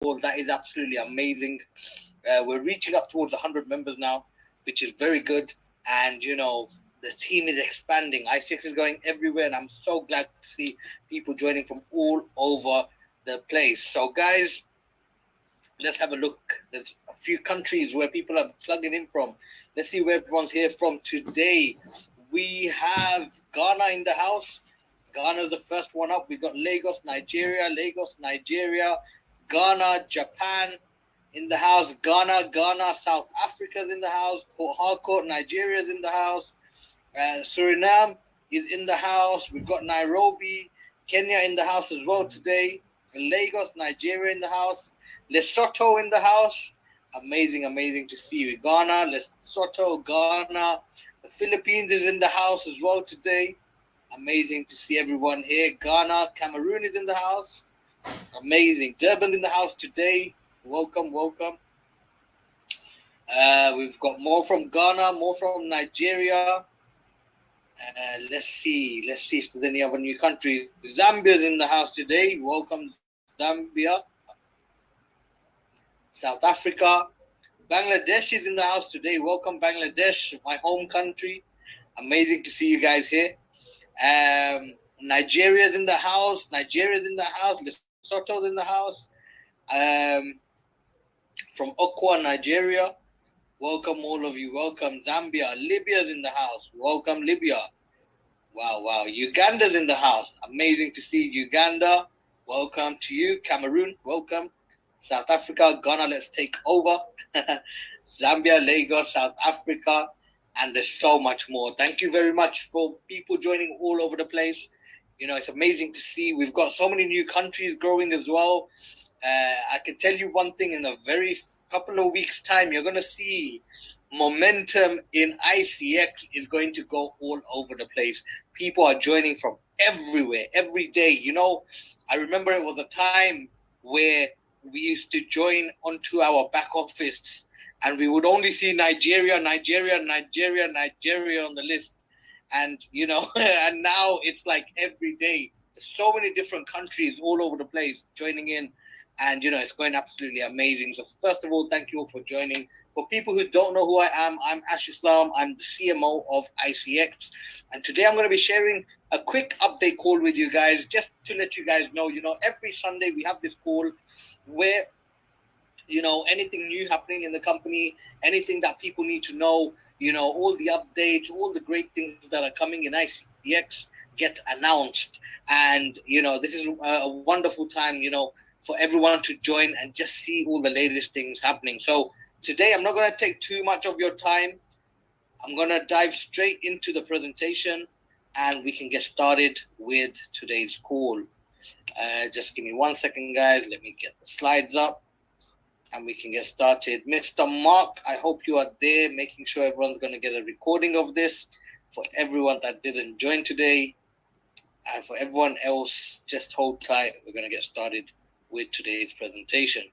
That is absolutely amazing. We're reaching up towards 100 members now, which is very good. And, the team is expanding. iCX is going everywhere, and I'm so glad to see people joining from all over the place. So, guys, let's have a look. There's a few countries where people are plugging in from. Let's see where everyone's here from today. We have Ghana in the house. Ghana's the first one up. We've got Lagos, Nigeria. Ghana, Japan in the house. Ghana, South Africa's in the house. Port Harcourt, Nigeria's in the house. Suriname is in the house. We've got Nairobi, Kenya in the house as well today. Lagos, Nigeria in the house. Lesotho in the house. Amazing to see you. Ghana, Lesotho, Ghana. The Philippines is in the house as well today. Amazing to see everyone here. Ghana, Cameroon is in the house. Amazing. Durban's in the house today. Welcome. We've got more from Ghana, more from Nigeria. Let's see if there's any other new countries. Zambia's in the house today. Welcome, Zambia. South Africa. Bangladesh is in the house today. Welcome, Bangladesh, my home country. Amazing to see you guys here. Nigeria's in the house. Lesotho's in the house. From Okwa, Nigeria. Welcome, all of you. Welcome, Zambia. Libya's in the house. Welcome, Libya. Wow. Uganda's in the house. Amazing to see Uganda. Welcome to you. Cameroon, welcome. South Africa, Ghana, let's take over. Zambia, Lagos, South Africa, and there's so much more. Thank you very much for people joining all over the place. It's amazing to see. We've got so many new countries growing as well. I can tell you one thing, in a very couple of weeks' time, you're going to see momentum in iCX is going to go all over the place. People are joining from everywhere, every day. I remember it was a time where we used to join onto our back office and we would only see Nigeria on the list. And, and now it's like every day. There's so many different countries all over the place joining in. And, it's going absolutely amazing. So first of all, thank you all for joining. For people who don't know who I am, I'm Ash Islam. I'm the CMO of iCX. And today I'm going to be sharing a quick update call with you guys, just to let you guys know, every Sunday we have this call where, anything new happening in the company, anything that people need to know, all the updates, all the great things that are coming in iCX get announced. And, this is a wonderful time, for everyone to join and just see all the latest things happening. So today, I'm not going to take too much of your time. I'm going to dive straight into the presentation and we can get started with today's call. Just give me 1 second, guys. Let me get the slides up and we can get started. Mr. Mark, I hope you are there, making sure everyone's going to get a recording of this. For everyone that didn't join today, and for everyone else, just hold tight. We're going to get started with today's presentation.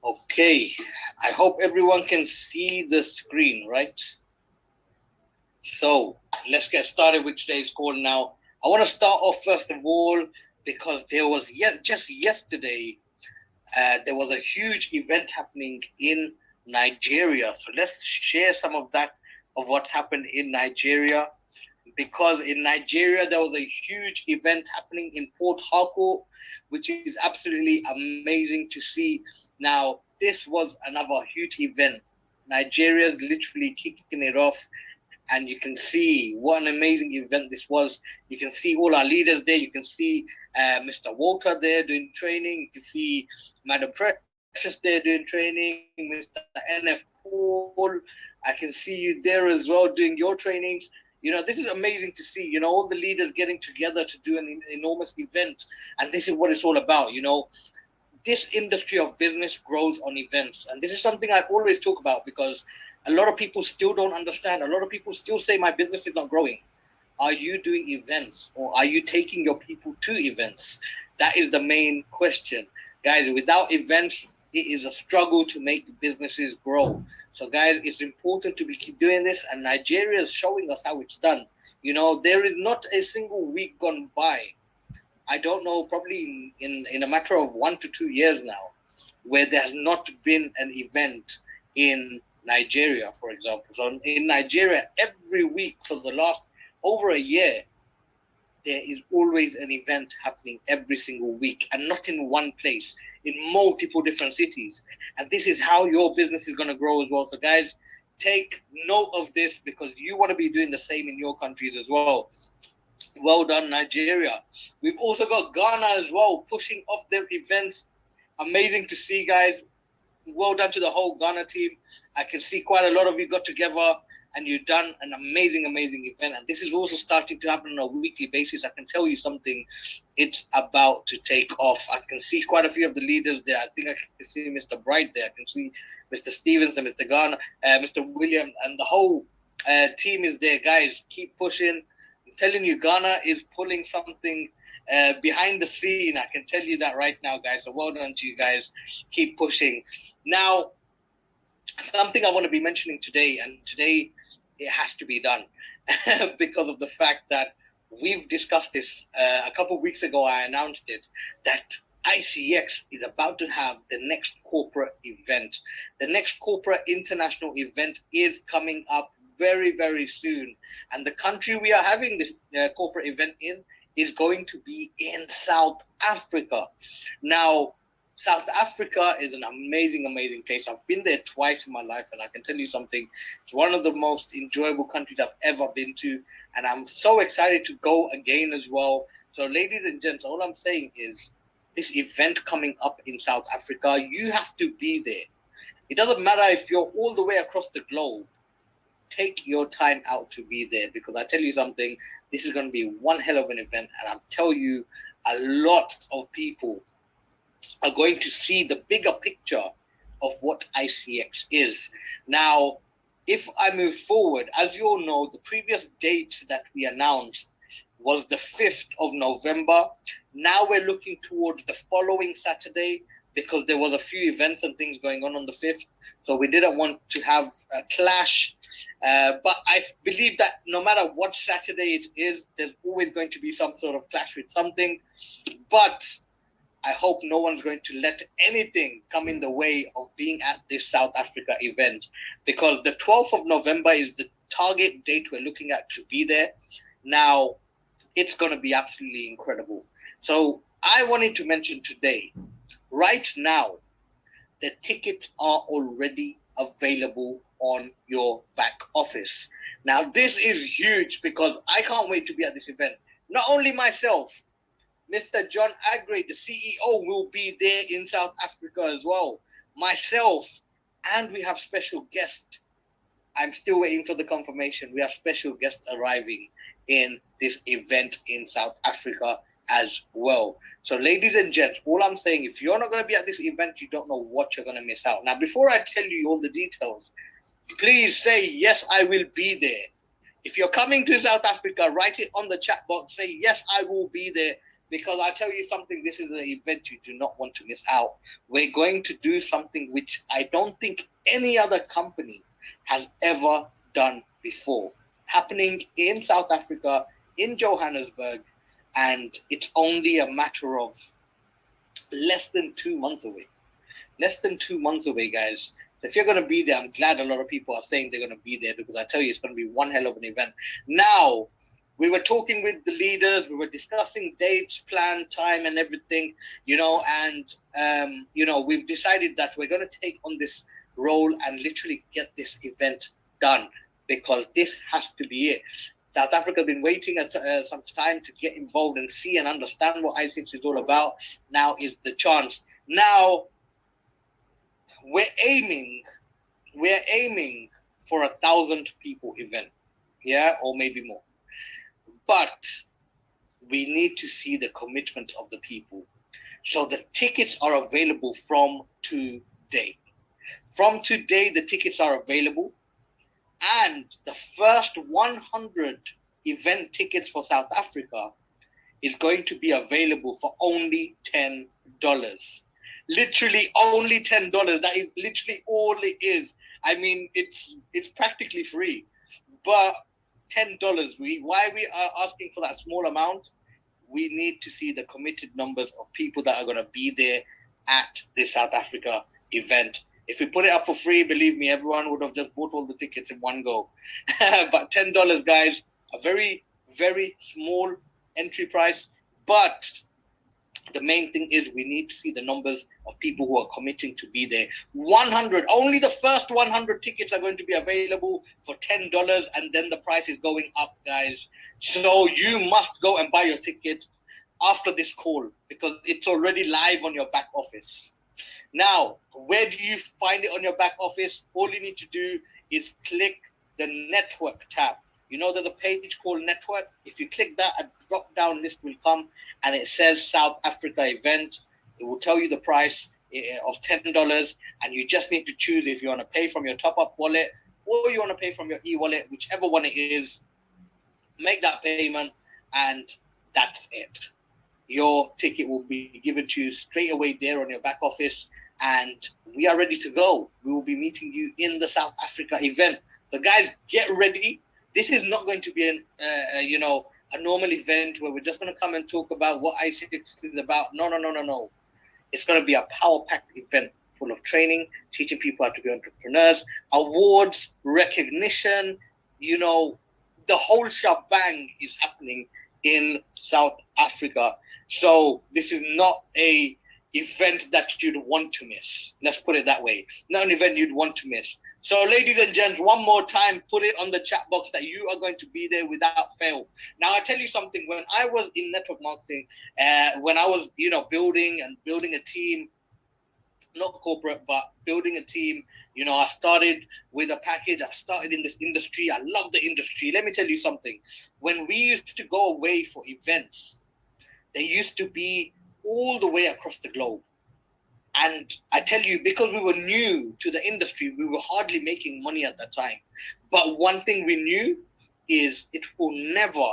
Okay, I hope everyone can see the screen, right? So let's get started with today's call now. I want to start off first of all because there was just yesterday, there was a huge event happening in Nigeria. So let's share some of that, of what's happened in Nigeria. Because in Nigeria, there was a huge event happening in Port Harcourt, which is absolutely amazing to see. Now, this was another huge event. Nigeria's literally kicking it off. And you can see what an amazing event this was. You can see all our leaders there. You can see Mr. Walter there doing training. You can see Madam Precious there doing training. Mr. NF Paul, I can see you there as well doing your trainings. This is amazing to see, all the leaders getting together to do an enormous event. And this is what it's all about, This industry of business grows on events. And this is something I always talk about because a lot of people still don't understand. A lot of people still say my business is not growing. Are you doing events or are you taking your people to events? That is the main question. Guys, without events, it is a struggle to make businesses grow. So, guys, it's important to keep doing this, and Nigeria is showing us how it's done. There is not a single week gone by. I don't know, probably in a matter of 1 to 2 years now, where there has not been an event in Nigeria, for example. So in Nigeria, every week for the last over a year, there is always an event happening every single week, and not in one place, in multiple different cities. And this is how your business is going to grow as well. So guys, take note of this, because you want to be doing the same in your countries as well. Well done, Nigeria. We've also got Ghana as well, pushing off their events. Amazing to see, guys. Well done to the whole Ghana team. I can see quite a lot of you got together and you've done an amazing event. And this is also starting to happen on a weekly basis. I can tell you something, it's about to take off. I can see quite a few of the leaders there. I think I can see Mr. Bright there. I can see Mr. Stevens and Mr. Ghana, Mr. William, and the whole team is there. Guys, keep pushing. I'm telling you, Ghana is pulling something behind the scene. I can tell you that right now, guys. So well done to you guys. Keep pushing. Now, something I want to be mentioning today, and today it has to be done because of the fact that we've discussed this a couple of weeks ago. I announced it, that iCX is about to have the next corporate event. The next corporate international event is coming up very, very soon. And the country we are having this corporate event in is going to be in South Africa. Now, South Africa is an amazing place. I've been there twice in my life, and I can tell you something. It's one of the most enjoyable countries I've ever been to, and I'm so excited to go again as well. So, ladies and gents, all I'm saying is this event coming up in South Africa, you have to be there. It doesn't matter if you're all the way across the globe. Take your time out to be there, because I tell you something, this is going to be one hell of an event, and I'll tell you, a lot of people are going to see the bigger picture of what iCX is. Now, if I move forward, as you all know, the previous date that we announced was the 5th of November. Now we're looking towards the following Saturday, because there was a few events and things going on the 5th. So we didn't want to have a clash. But I believe that no matter what Saturday it is, there's always going to be some sort of clash with something. But I hope no one's going to let anything come in the way of being at this South Africa event, because the 12th of November is the target date we're looking at to be there. Now, it's going to be absolutely incredible. So I wanted to mention today, right now, the tickets are already available on your back office. Now, this is huge, because I can't wait to be at this event. Not only myself, Mr. John Agre, the CEO, will be there in South Africa as well. Myself, and we have special guests. I'm still waiting for the confirmation. We have special guests arriving in this event in South Africa as well. So, ladies and gents, all I'm saying, if you're not going to be at this event, you don't know what you're going to miss out. Now, before I tell you all the details, please say, yes, I will be there. If you're coming to South Africa, write it on the chat box. Say, yes, I will be there. Because I tell you something, this is an event you do not want to miss out. We're going to do something which I don't think any other company has ever done before. Happening in South Africa, in Johannesburg, and it's only a matter of less than 2 months away. Less than 2 months away, guys. If you're going to be there, I'm glad a lot of people are saying they're going to be there, because I tell you, it's going to be one hell of an event. Now, we were talking with the leaders, we were discussing dates, plan, time, and everything, and, we've decided that we're going to take on this role and literally get this event done, because this has to be it. South Africa has been waiting some time to get involved and see and understand what iCX is all about. Now is the chance. Now, we're aiming for 1,000 people event, or maybe more. But we need to see the commitment of the people. So the tickets are available from today. From today, the tickets are available. And the first 100 event tickets for South Africa is going to be available for only $10. Literally only $10. That is literally all it is. I mean, it's practically free, but $10. Why we are asking for that small amount? We need to see the committed numbers of people that are going to be there at this South Africa event. If we put it up for free, believe me, everyone would have just bought all the tickets in one go. But $10, guys, a very, very small entry price. But the main thing is we need to see the numbers of people who are committing to be there. 100, only the first 100 tickets are going to be available for $10, and then the price is going up, guys. So you must go and buy your ticket after this call because it's already live on your back office. Now, where do you find it on your back office? All you need to do is click the network tab. You know, there's a page called Network. If you click that, a drop-down list will come, and it says South Africa event. It will tell you the price of $10, and you just need to choose if you want to pay from your top-up wallet or you want to pay from your e-wallet, whichever one it is. Make that payment, and that's it. Your ticket will be given to you straight away there on your back office, and we are ready to go. We will be meeting you in the South Africa event. So, guys, get ready. This is not going to be a normal event where we're just going to come and talk about what iCX is about. No. It's going to be a power-packed event full of training, teaching people how to be entrepreneurs, awards, recognition, the whole shebang is happening in South Africa. So this is not a event that you'd want to miss. Let's put it that way. Not an event you'd want to miss. So, ladies and gents, one more time, put it on the chat box that you are going to be there without fail. Now, I tell you something. When I was in network marketing, when I was, building a team, not corporate, but building a team, I started with a package. I started in this industry. I love the industry. Let me tell you something. When we used to go away for events, they used to be all the way across the globe. And I tell you, because we were new to the industry, we were hardly making money at that time. But one thing we knew is it will never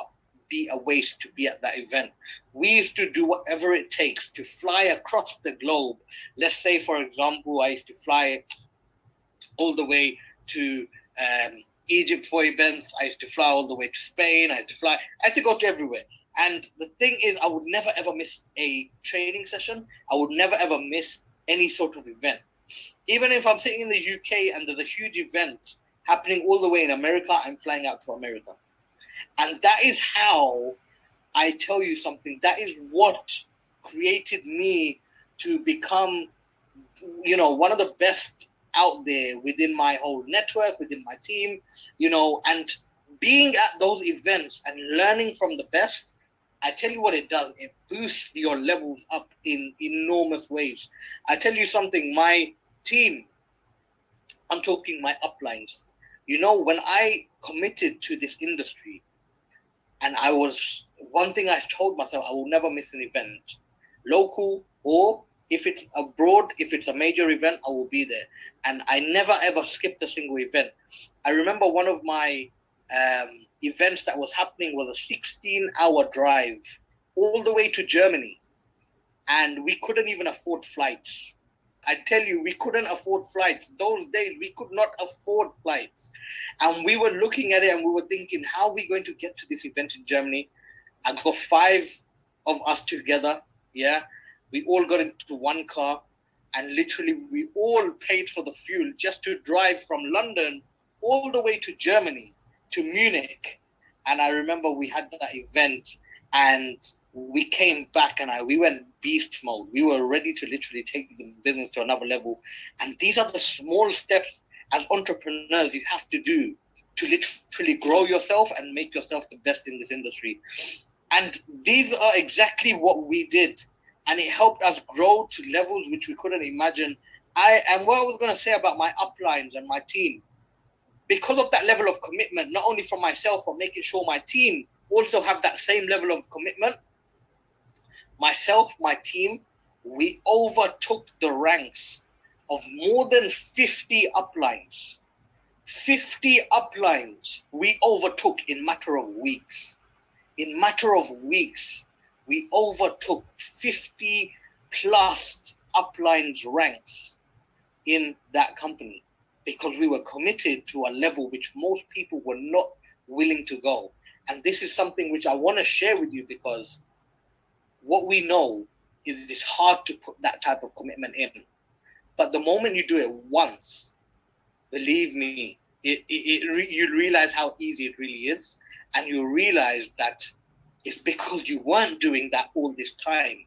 be a waste to be at that event. We used to do whatever it takes to fly across the globe. Let's say, for example, I used to fly all the way to Egypt for events. I used to fly all the way to Spain. I used to go to everywhere. And the thing is, I would never, ever miss a training session. I would never, ever miss any sort of event. Even if I'm sitting in the UK and there's a huge event happening all the way in America, I'm flying out to America. And that is how I tell you something. That is what created me to become, one of the best out there within my whole network, within my team, and being at those events and learning from the best. I tell you what it does. It boosts your levels up in enormous ways. I tell you something, my team, I'm talking my uplines. When I committed to this industry, and one thing I told myself, I will never miss an event. Local, or if it's abroad, if it's a major event, I will be there. And I never ever skipped a single event. I remember one of my events that was happening was a 16-hour drive all the way to Germany, and we couldn't even afford flights. I tell you, we couldn't afford flights. Those days, we could not afford flights. And we were looking at it and we were thinking, how are we going to get to this event in Germany? I got 5 of us together. Yeah. We all got into one car, and literally we all paid for the fuel just to drive from London all the way to Germany, to Munich. And I remember we had that event and we came back and we went beast mode. We were ready to literally take the business to another level. And these are the small steps as entrepreneurs you have to do to literally grow yourself and make yourself the best in this industry. And these are exactly what we did. And it helped us grow to levels which we couldn't imagine. And what I was going to say about my uplines and my team, because of that level of commitment, not only from myself, but making sure my team also have that same level of commitment, myself, my team, we overtook the ranks of more than 50 uplines. 50 uplines we overtook in matter of weeks. In matter of weeks, we overtook 50 plus uplines ranks in that company because we were committed to a level which most people were not willing to go. And this is something which I want to share with you because what we know is it's hard to put that type of commitment in. But the moment you do it once, believe me, you realize how easy it really is. And you realize that it's because you weren't doing that all this time.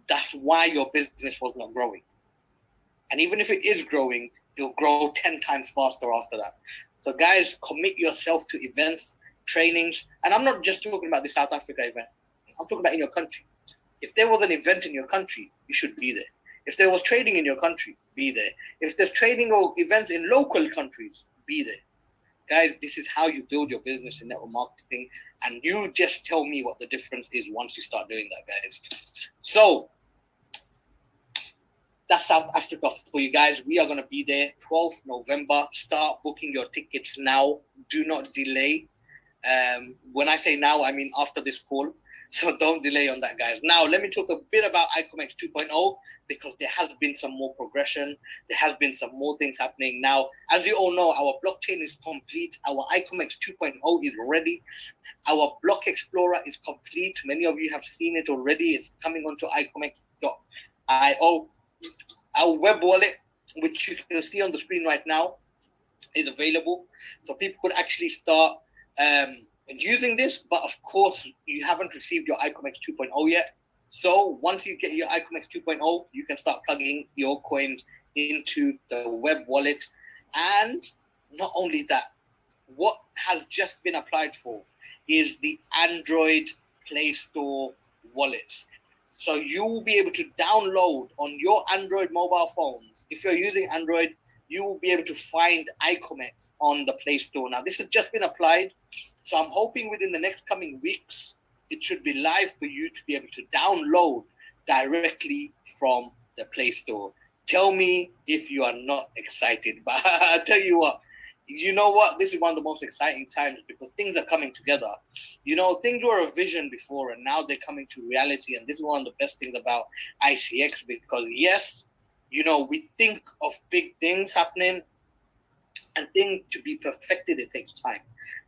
That's why your business was not growing. And even if it is growing, it'll grow 10 times faster after that. So guys, commit yourself to events, trainings. And I'm not just talking about the South Africa event. I'm talking about in your country. If there was an event in your country, you should be there. If there was trading in your country, be there. If there's trading or events in local countries, be there. Guys, this is how you build your business in network marketing. And you just tell me what the difference is once you start doing that, guys. So that's South Africa for you guys. We are going to be there 12th November. Start booking your tickets now. Do not delay. When I say now, I mean after this call. So don't delay on that, guys. Now, let me talk a bit about iComEx 2.0 because there has been some more progression. There has been some more things happening. Now, as you all know, our blockchain is complete. Our iComEx 2.0 is ready. Our block explorer is complete. Many of you have seen it already. It's coming onto iComEx.io. Our web wallet, which you can see on the screen right now, is available. So people could actually start using this, but of course you haven't received your iComEx 2.0 yet. So once you get your iComEx 2.0, you can start plugging your coins into the web wallet. And not only that, what has just been applied for is the Android Play Store wallets. So you will be able to download on your Android mobile phones. If you're using Android, you will be able to find iComEx on the Play Store. Now, this has just been applied. So I'm hoping within the next coming weeks, it should be live for you to be able to download directly from the Play Store. Tell me if you are not excited. But I'll tell you what, you know what? This is one of the most exciting times because things are coming together. You know, things were a vision before and now they're coming to reality. And this is one of the best things about iCX because, yes, you know, we think of big things happening and things to be perfected, it takes time.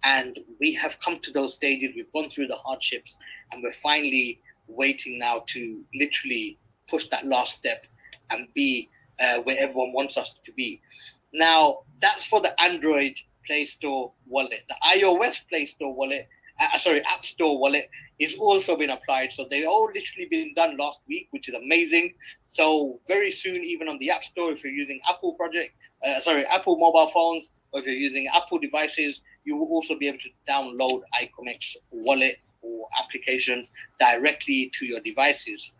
And we have come to those stages. We've gone through the hardships and we're finally waiting now to literally push that last step and be where everyone wants us to be. Now, that's for the Android Play Store wallet. The iOS Play Store wallet, App Store wallet is also been applied. So they all literally been done last week, which is amazing. So very soon, even on the App Store, if you're using Apple mobile phones, or if you're using Apple devices, you will also be able to download iComEx wallet or applications directly to your devices.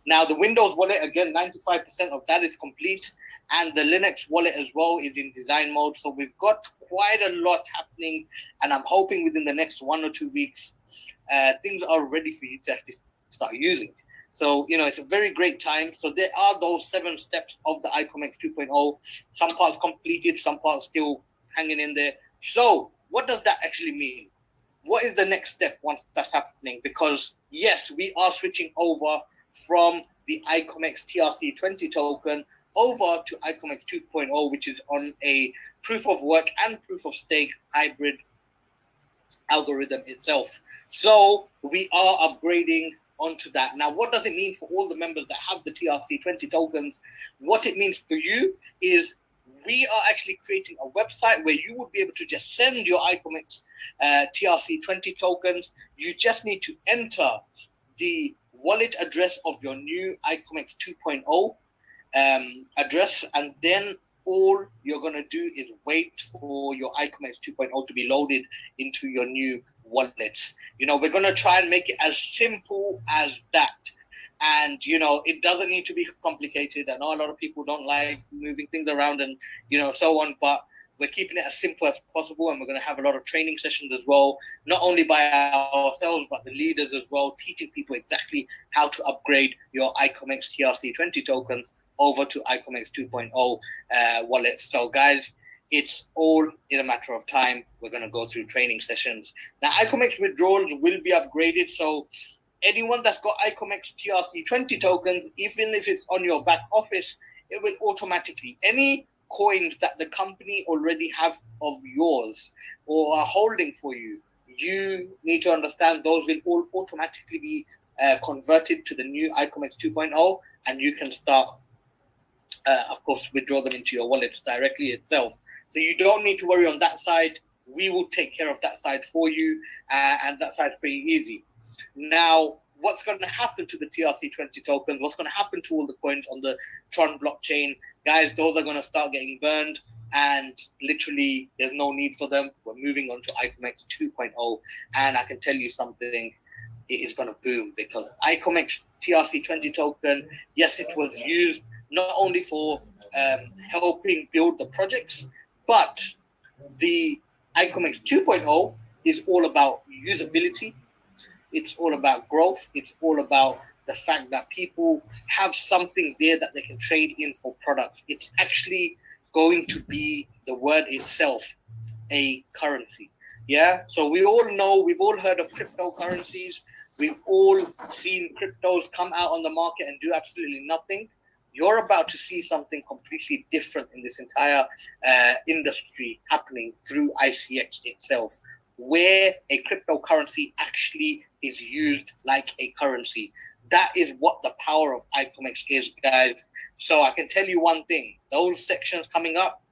Now, the Windows wallet, again, 95% of that is complete. And the Linux wallet as well is in design mode. So we've got quite a lot happening. And I'm hoping within the next 1 or 2 weeks, things are ready for you to actually start using. So, you know, it's a very great time. So there are those 7 steps of the iComEx 2.0. Some parts completed, some parts still hanging in there. So what does that actually mean? What is the next step once that's happening? Because, yes, we are switching over from the iComEx TRC20 token over to iComEx 2.0, which is on a proof of work and proof of stake hybrid algorithm itself. So we are upgrading onto that. Now, what does it mean for all the members that have the TRC20 tokens? What it means for you is we are actually creating a website where you would be able to just send your iComEx TRC20 tokens. You just need to enter the wallet address of your new iComEx 2.0 address, and then all you're going to do is wait for your iComEx 2.0 to be loaded into your new wallets. You know, we're going to try and make it as simple as that. And, you know, it doesn't need to be complicated. I know a lot of people don't like moving things around and, you know, so on, but we're keeping it as simple as possible. And we're going to have a lot of training sessions as well, not only by ourselves, but the leaders as well, teaching people exactly how to upgrade your iComEx TRC20 tokens over to iComEx 2.0 wallets. So guys, it's all in a matter of time. We're going to go through training sessions. Now, iComEx withdrawals will be upgraded. So anyone that's got iComex TRC20 tokens, even if it's on your back office, it will automatically, any coins that the company already have of yours or are holding for you, you need to understand those will all automatically be converted to the new iComex 2.0, and you can start, of course, withdraw them into your wallets directly itself. So you don't need to worry on that side. We will take care of that side for you, and that side's pretty easy. Now, what's going to happen to the TRC20 tokens? What's going to happen to all the coins on the Tron blockchain? Guys, those are going to start getting burned, and literally there's no need for them. We're moving on to iComex 2.0, and I can tell you something, it is going to boom, because iComex TRC20 token, yes, it was used not only for helping build the projects, but the iComex 2.0 is all about usability. It's all about growth. It's all about the fact that people have something there that they can trade in for products. It's actually going to be, the word itself, a currency. Yeah. So we all know, we've all heard of cryptocurrencies. We've all seen cryptos come out on the market and do absolutely nothing. You're about to see something completely different in this entire industry happening through iCX itself, where a cryptocurrency actually is used like a currency. That is what the power of iComex is, guys. So I can tell you one thing, those sections coming up,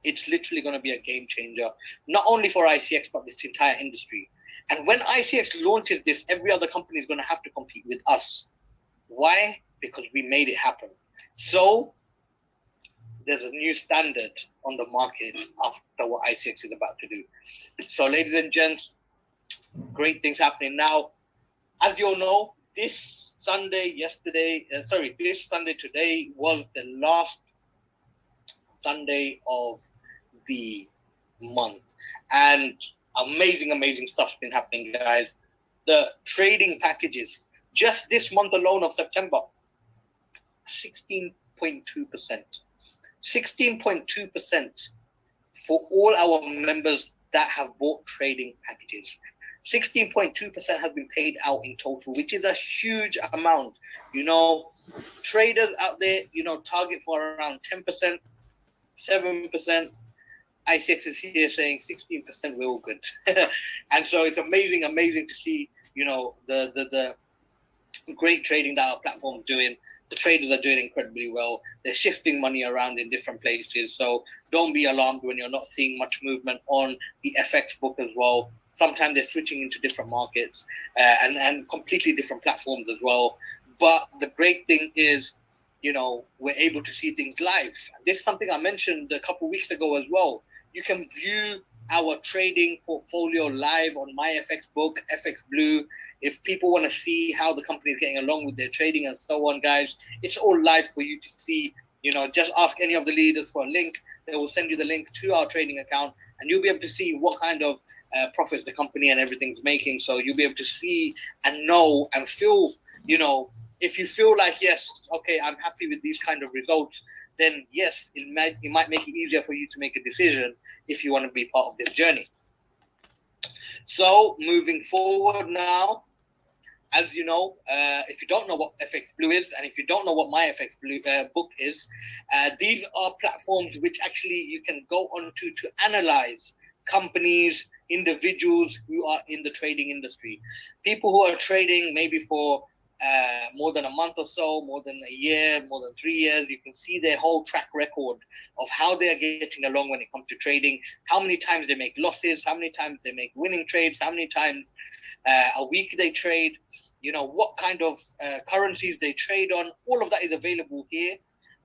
it's literally going to be a game changer, not only for iCX, but this entire industry. And when iCX launches this, every other company is going to have to compete with us. Why? Because we made it happen. So there's a new standard on the market after what iCX is about to do. So ladies and gents, great things happening now. As you all know, this Sunday today was the last Sunday of the month. And amazing stuff's been happening, guys. The trading packages, just this month alone of September, 16.2%. 16.2% for all our members that have bought trading packages. 16.2% have been paid out in total, which is a huge amount. You know, traders out there, you know, target for around 10%, 7%. iCX is here saying 16%, we're all good. And so it's amazing to see, you know, the great trading that our platform's doing. The traders are doing incredibly well. They're shifting money around in different places. So don't be alarmed when you're not seeing much movement on the FX book as well. Sometimes they're switching into different markets and completely different platforms as well. But the great thing is, you know, we're able to see things live. This is something I mentioned a couple of weeks ago as well. You can view our trading portfolio live on my FX book, FX Blue. If people want to see how the company is getting along with their trading and so on, guys, it's all live for you to see. You know, just ask any of the leaders for a link. They will send you the link to our trading account, and you'll be able to see what kind of profits the company and everything's making. So you'll be able to see and know and feel, you know, if you feel like, yes, okay, I'm happy with these kind of results, then yes, it might make it easier for you to make a decision if you want to be part of this journey. So moving forward now, as you know, if you don't know what FX Blue is, and if you don't know what my FX Blue book is, these are platforms which actually you can go onto to analyze companies, individuals who are in the trading industry, people who are trading maybe for more than a month or so, more than a year, more than 3 years. You can see their whole track record of how they are getting along when it comes to trading, how many times they make losses, how many times they make winning trades, how many times a week they trade, you know, what kind of currencies they trade on. All of that is available here,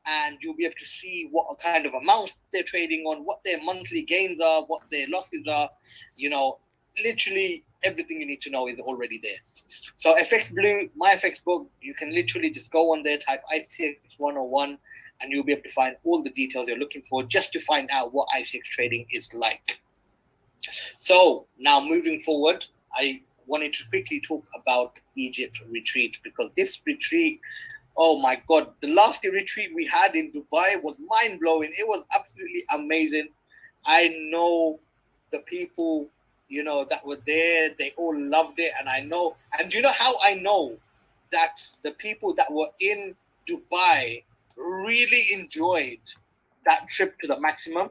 and you'll be able to see what kind of amounts they're trading on, what their monthly gains are, what their losses are. You know, literally everything you need to know is already there. So FX Blue, my FX book, you can literally just go on there, type iCX 101, and you'll be able to find all the details you're looking for just to find out what iCX trading is like. So now moving forward, I wanted to quickly talk about Egypt retreat, because this retreat, oh my God, the last retreat we had in Dubai was mind-blowing. It was absolutely amazing. I know the people that were there, they all loved it. And I know, and you know how I know that the people that were in Dubai really enjoyed that trip to the maximum?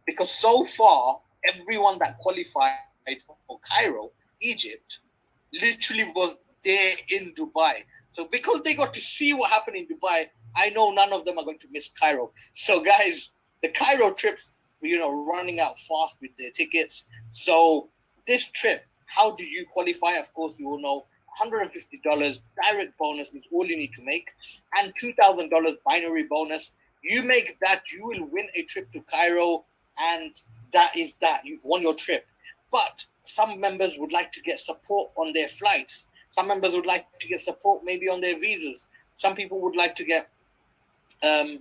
Because so far, everyone that qualified for Cairo, Egypt, literally was there in Dubai. So because they got to see what happened in Dubai, I know none of them are going to miss Cairo. So guys, the Cairo trips, running out fast with their tickets. So this trip, how do you qualify? Of course, you will know $150 direct bonus is all you need to make, and $2,000 binary bonus. You make that, you will win a trip to Cairo, and that is that. You've won your trip. But some members would like to get support on their flights. Some members would like to get support maybe on their visas. Some people would like to get, and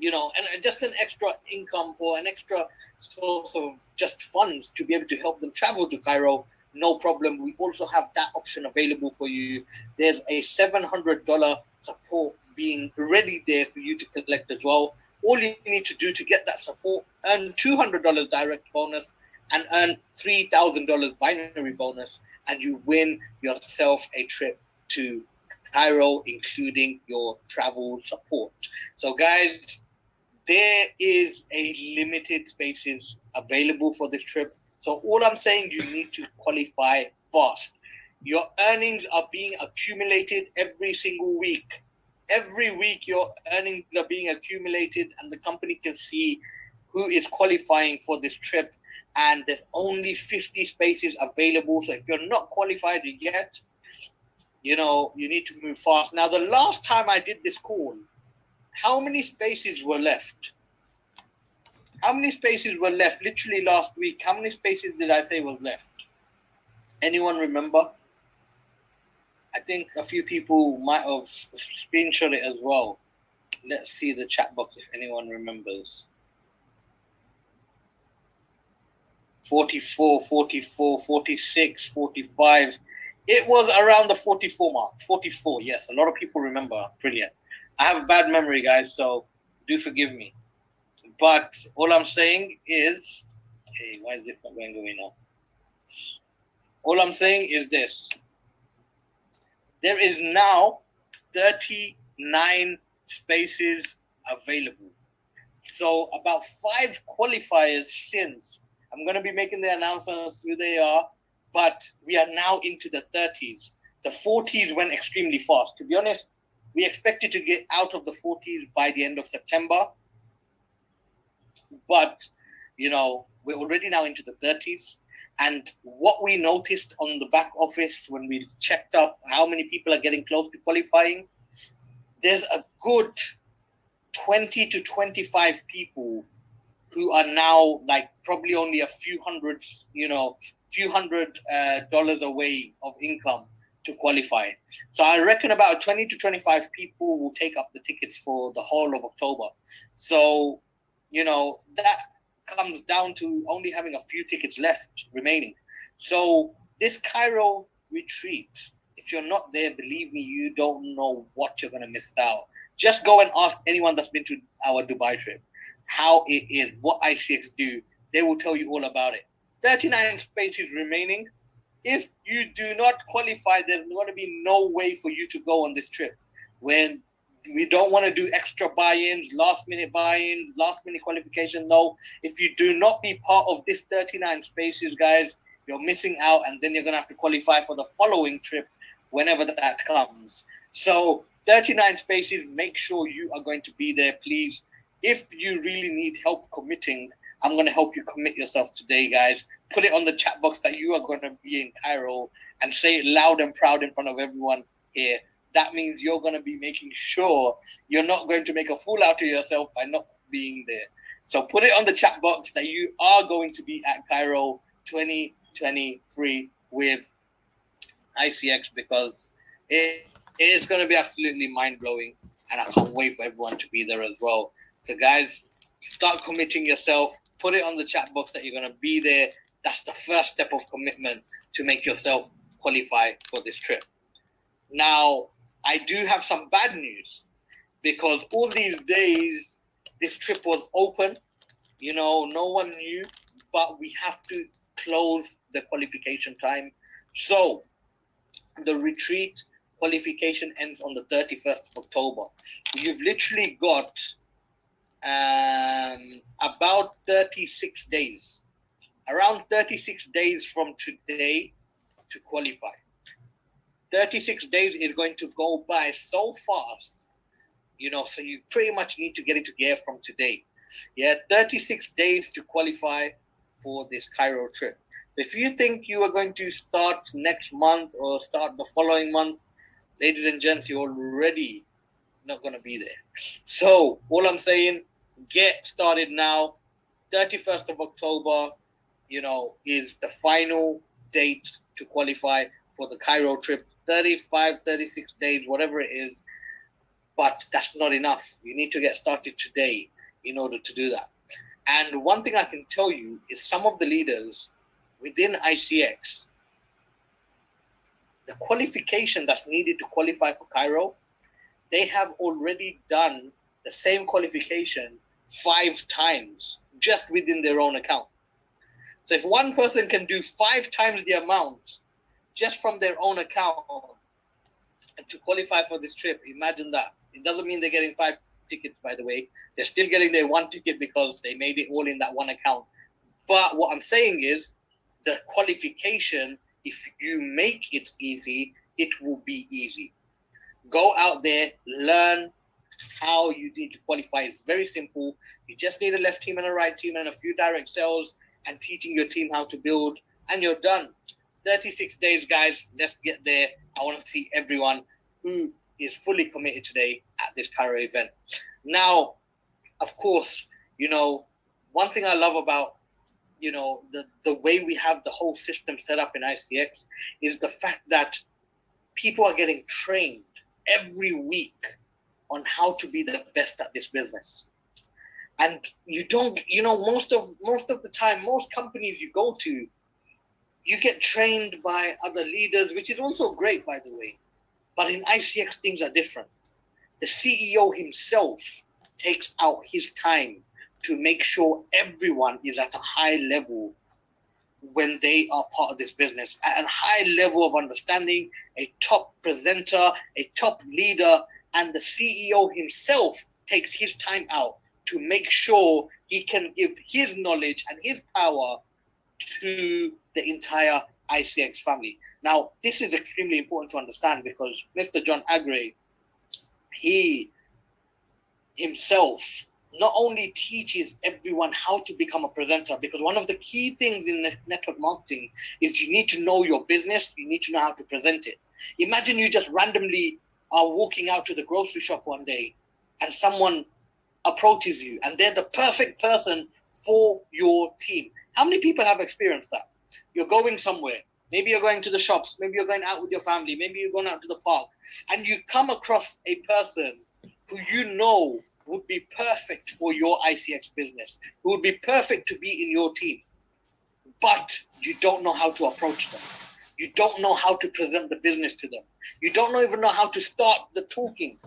just an extra income or an extra source of just funds to be able to help them travel to Cairo. No problem. We also have that option available for you. There's a $700 support being ready there for you to collect as well. All you need to do to get that support, earn $200 direct bonus and earn $3,000 binary bonus, and you win yourself a trip to Cairo, including your travel support. So guys, there is a limited spaces available for this trip. So all I'm saying, you need to qualify fast. Your earnings are being accumulated every single week. Every week your earnings are being accumulated, and the company can see who is qualifying for this trip. And there's only 50 spaces available. So if you're not qualified yet, you need to move fast. Now, the last time I did this call, how many spaces were left? How many spaces were left? Literally last week, how many spaces did I say was left? Anyone remember? I think a few people might have screenshot it as well. Let's see the chat box if anyone remembers. 44, 44, 46, 45. It was around the 44 mark. 44, yes. A lot of people remember. Brilliant. I have a bad memory, guys, so do forgive me. But all I'm saying is, hey, why is this not going away now? All I'm saying is this. There is now 39 spaces available. So about 5 qualifiers since. I'm going to be making the announcements who they are, but we are now into the 30s. The 40s went extremely fast. To be honest, we expected to get out of the 40s by the end of September. But, we're already now into the 30s. And what we noticed on the back office when we checked up how many people are getting close to qualifying, there's a good 20 to 25 people who are now like probably only a few hundred dollars away of income to qualify. So I reckon about 20 to 25 people will take up the tickets for the whole of October. So, that comes down to only having a few tickets left remaining. So this Cairo retreat, if you're not there, believe me, you don't know what you're going to miss out. Just go and ask anyone that's been to our Dubai trip how it is, what iCX do. They will tell you all about it. 39 spaces remaining. If you do not qualify, there's going to be no way for you to go on this trip. When we don't want to do extra buy-ins, last-minute qualification. No, if you do not be part of this 39 spaces, guys, you're missing out, and then you're going to have to qualify for the following trip whenever that comes. So 39 spaces, make sure you are going to be there, please. If you really need help committing, I'm going to help you commit yourself today, guys. Put it on the chat box that you are going to be in Cairo and say it loud and proud in front of everyone here. That means you're going to be making sure you're not going to make a fool out of yourself by not being there. So put it on the chat box that you are going to be at Cairo 2023 with iCX, because it is going to be absolutely mind-blowing, and I can't wait for everyone to be there as well. So guys, start committing yourself. Put it on the chat box that you're going to be there. That's the first step of commitment to make yourself qualify for this trip. Now, I do have some bad news, because all these days this trip was open. No one knew, but we have to close the qualification time. So the retreat qualification ends on the 31st of October. You've literally got about 36 days, around 36 days from today to qualify. 36 days is going to go by so fast, so you pretty much need to get into gear from today. 36 days to qualify for this Cairo trip. So if you think you are going to start next month or start the following month, ladies and gents, you're already not going to be there. So all I'm saying, get started now. 31st of October, is the final date to qualify for the Cairo trip. 35, 36 days, whatever it is. But that's not enough. You need to get started today in order to do that. And one thing I can tell you is some of the leaders within iCX, the qualification that's needed to qualify for Cairo, they have already done the same qualification 5 times just within their own account. So if one person can do 5 times the amount just from their own account and to qualify for this trip, imagine that. It doesn't mean they're getting 5 tickets, by the way. They're still getting their 1 ticket because they made it all in that one account. But what I'm saying is the qualification, if you make it easy, it will be easy. Go out there, learn how you need to qualify. It's very simple. You just need a left team and a right team and a few direct sales and teaching your team how to build, and you're done. 36 days, guys. Let's get there. I want to see everyone who is fully committed today at this Cairo event. Now, of course, one thing I love about, the way we have the whole system set up in iCX is the fact that people are getting trained every week on how to be the best at this business. And you don't, most of the time, most companies you go to, you get trained by other leaders, which is also great, by the way. But in iCX, things are different. The CEO himself takes out his time to make sure everyone is at a high level when they are part of this business, at a high level of understanding, a top presenter, a top leader, and the CEO himself takes his time out to make sure he can give his knowledge and his power to the entire iCX family. Now, this is extremely important to understand because Mr. John Agre, he himself not only teaches everyone how to become a presenter, because one of the key things in network marketing is you need to know your business, you need to know how to present it. Imagine you just randomly are walking out to the grocery shop one day and someone approaches you and they're the perfect person for your team. How many people have experienced that? You're going somewhere, maybe you're going to the shops, maybe you're going out with your family, maybe you're going out to the park, and you come across a person who would be perfect for your iCX business, who would be perfect to be in your team, but you don't know how to approach them. You don't know how to present the business to them. You don't even know how to start the talking.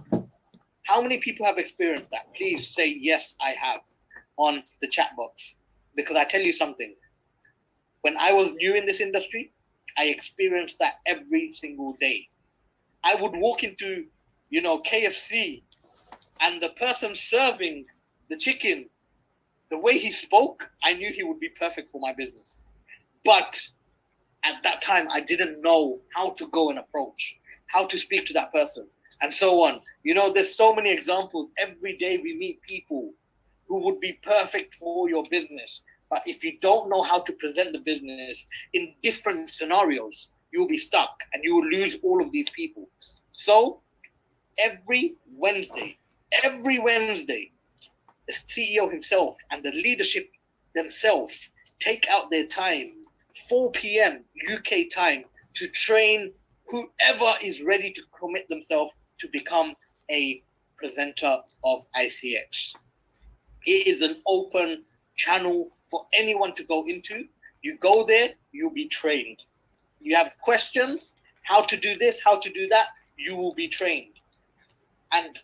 How many people have experienced that? Please say, yes, I have, on the chat box. Because I tell you something, when I was new in this industry, I experienced that every single day. I would walk into, KFC, and the person serving the chicken, the way he spoke, I knew he would be perfect for my business. But at that time, I didn't know how to go and approach, how to speak to that person, and so on. There's so many examples. Every day we meet people who would be perfect for your business. But if you don't know how to present the business in different scenarios, you'll be stuck and you will lose all of these people. So every Wednesday, the CEO himself and the leadership themselves take out their time, 4 p.m. UK time, to train whoever is ready to commit themselves to become a presenter of iCX. It is an open channel for anyone to go into. You go there, you'll be trained. You have questions, how to do this, how to do that, you will be trained. And,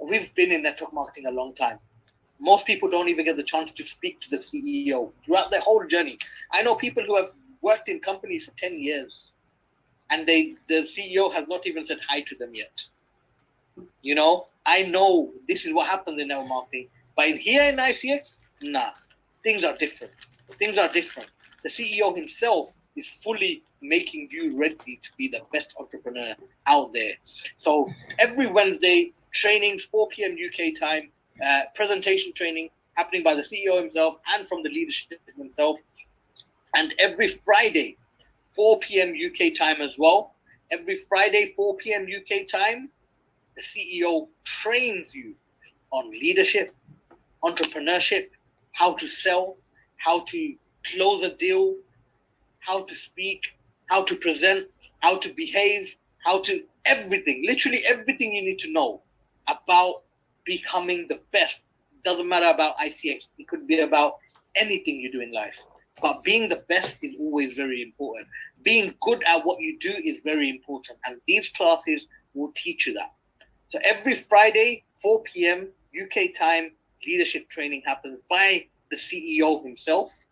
we've been in network marketing a long time. Most people don't even get the chance to speak to the CEO throughout their whole journey. I know people who have worked in companies for 10 years and the CEO has not even said hi to them yet. You know, I know this is what happens in our marketing. But here in iCX, nah, things are different. Things are different. The CEO himself is fully making you ready to be the best entrepreneur out there. So every Wednesday, trainings, 4 p.m. UK time, presentation training happening by the CEO himself and from the leadership himself. And every Friday, 4 p.m. UK time as well. Every Friday, 4 p.m. UK time, the CEO trains you on leadership, entrepreneurship, how to sell, how to close a deal, how to speak, how to present, how to behave, how to everything, literally everything you need to know about becoming the best. Doesn't matter about iCX. It could be about anything you do in life. But being the best is always very important. Being good at what you do is very important. And these classes will teach you that. So every Friday, 4 p.m. UK time, leadership training happens by the CEO himself.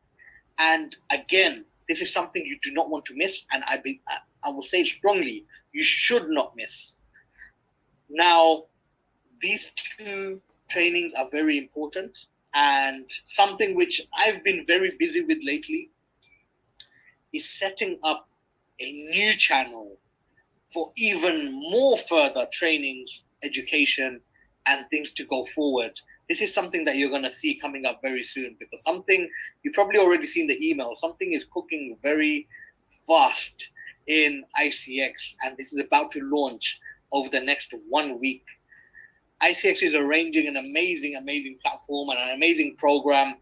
And again, this is something you do not want to miss. And I will say strongly, you should not miss. Now, these two trainings are very important. And something which I've been very busy with lately is setting up a new channel for even more further trainings, education, and things to go forward. This is something that you're going to see coming up very soon, because something, you've probably already seen the email, something is cooking very fast in iCX, and this is about to launch over the next 1 week. iCX is arranging an amazing, amazing platform and an amazing program,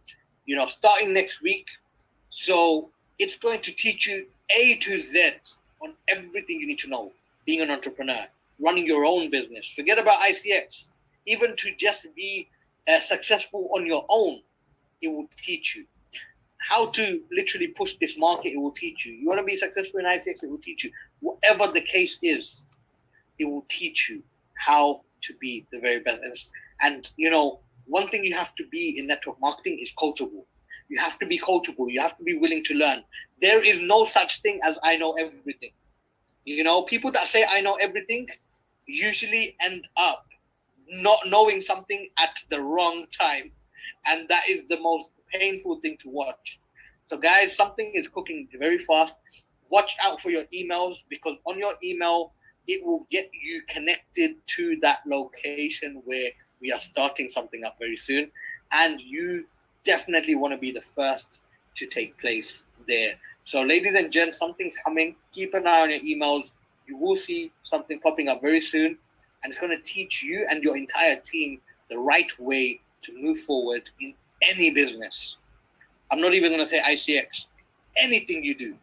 you know, starting next week. So it's going to teach you A to Z on everything you need to know. Being an entrepreneur, running your own business. Forget about iCX. Even to just be successful on your own, it will teach you. How to literally push this market, it will teach you. You want to be successful in iCX, it will teach you. Whatever the case is, it will teach you how to be the very best. And you know, one thing you have to be in network marketing is coachable. You have to be coachable. You have to be willing to learn. There is no such thing as I know everything. You know, people that say I know everything usually end up not knowing something at the wrong time. And that is the most painful thing to watch. So guys, something is cooking very fast. Watch out for your emails, because on your email, it will get you connected to that location where we are starting something up very soon. And you definitely want to be the first to take place there. So ladies and gents, something's coming. Keep an eye on your emails. You will see something popping up very soon. And it's going to teach you and your entire team the right way to move forward in any business. I'm not even going to say iCX. Anything you do.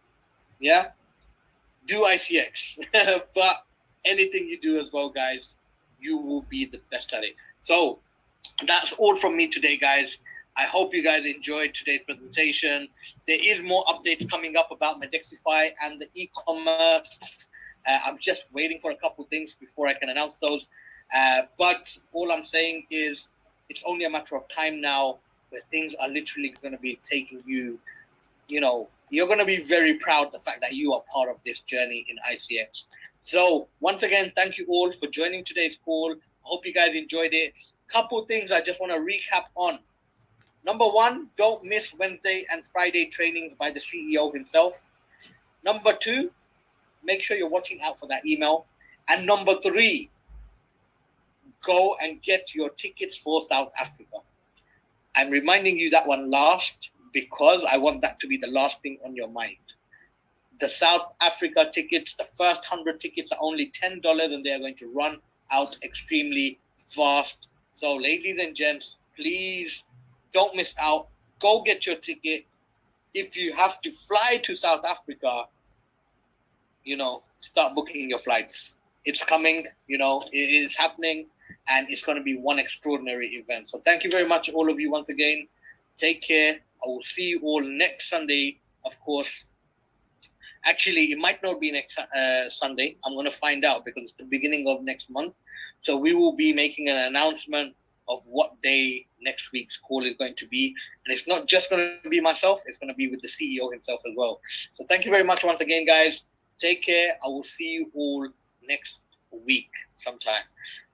Yeah? Do iCX. But anything you do as well, guys, you will be the best at it. So that's all from me today, guys. I hope you guys enjoyed today's presentation. There is more updates coming up about Medexify and the e-commerce. I'm just waiting for a couple things before I can announce those. But all I'm saying is it's only a matter of time now where things are literally going to be taking you, you know, you're going to be very proud of the fact that you are part of this journey in iCX. So once again, thank you all for joining today's call. I hope you guys enjoyed it. Couple things I just want to recap on. Number one, don't miss Wednesday and Friday trainings by the CEO himself. Number two, make sure you're watching out for that email. And number three, go and get your tickets for South Africa. I'm reminding you that one last because I want that to be the last thing on your mind. The South Africa tickets, the first 100 tickets are only $10 and they are going to run out extremely fast. So ladies and gents, please don't miss out. Go get your ticket. If you have to fly to South Africa, you know, start booking your flights. It's coming, you know, it is happening, and it's going to be one extraordinary event. So thank you very much, all of you, once again. Take care. I will see you all next Sunday, of course. Actually, it might not be next Sunday. I'm going to find out because it's the beginning of next month. So we will be making an announcement of what day next week's call is going to be. And it's not just going to be myself, it's going to be with the CEO himself as well. So thank you very much once again, guys. Take care. I will see you all next week sometime.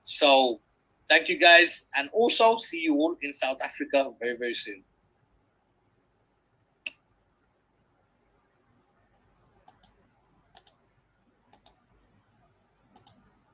So thank you, guys. And also see you all in South Africa very, very soon.